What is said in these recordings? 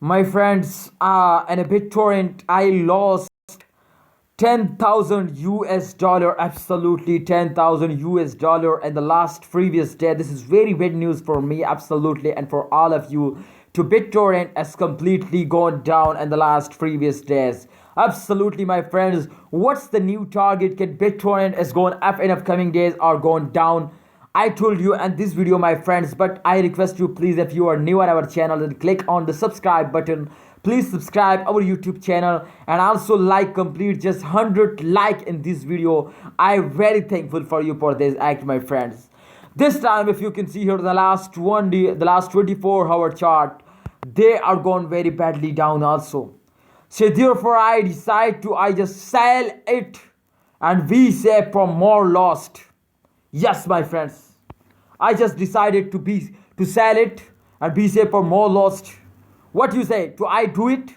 My friends, in a Bittorrent, I lost 10,000 US dollar, absolutely 10,000 US dollar in the last previous day. This is very bad news for me, absolutely, and for all of you. To Bittorrent has completely gone down in the last previous days. Absolutely, my friends. What's the new target? Can Bittorrent is going up in upcoming days or going down? I told you in this video, my friends, but I request you, please, if you are new on our channel, then click on the subscribe button. Please subscribe our YouTube channel and also like complete just 100 like in this video. I'm very thankful for you for this act, my friends. This time, if you can see here, the last 24-hour chart, they are going very badly down also. So therefore, I decide to I just sell it and we say for more lost. Yes, my friends, I just decided to sell it and be safe for more lost. What you say? Do I do it?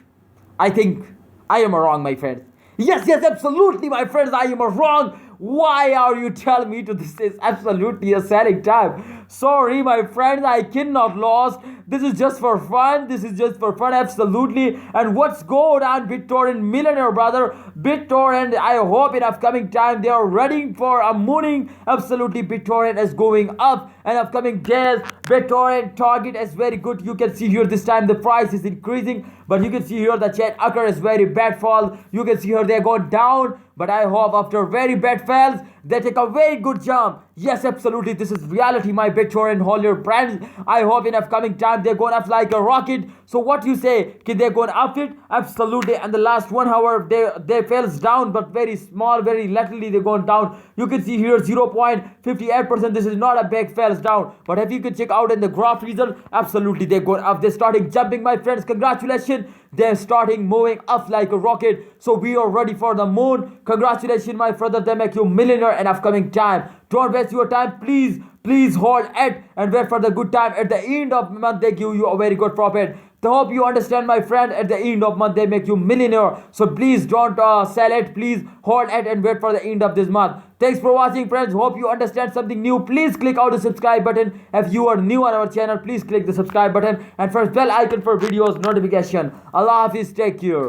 I think I am wrong, my friends. Yes, absolutely, my friends, I am wrong. Why are you telling me to this is absolutely a selling time? Sorry, my friends, I cannot lose. This is just for fun. This is just for fun, absolutely. And what's going on, Bittorrent millionaire, brother? Bittorrent, I hope in upcoming time they are ready for a morning. Absolutely, Bittorrent is going up in upcoming days. Bittorrent target is very good. You can see here this time the price is increasing, but you can see here the chat occur is very bad fall. You can see here they go down, but I hope after very bad falls they take a very good jump. Yes, absolutely, this is reality, my Bittorrent holder brands. I hope in upcoming time they're going up like a rocket. So what you say? Can they going up it? Absolutely. And the last 1 hour they falls down, but very small, very latterly they're going down. You can see here 0.58%. This is not a big falls down, but if you can check out in the graph result, absolutely they're going up. They're starting jumping, my friends. Congratulations, they're starting moving up like a rocket. So we are ready for the moon. Congratulations, my brother, they make you millionaire in upcoming time. Don't waste your time, please hold it and wait for the good time. At the end of the month they give you a very good profit. I hope you understand, my friend. At the end of month they make you millionaire. So please don't sell it. Please hold it and wait for the end of this month. Thanks for watching, friends. Hope you understand something new. Please click out the subscribe button. If you are new on our channel, please click the subscribe button and press bell icon for videos notification. Allah Hafiz, take care.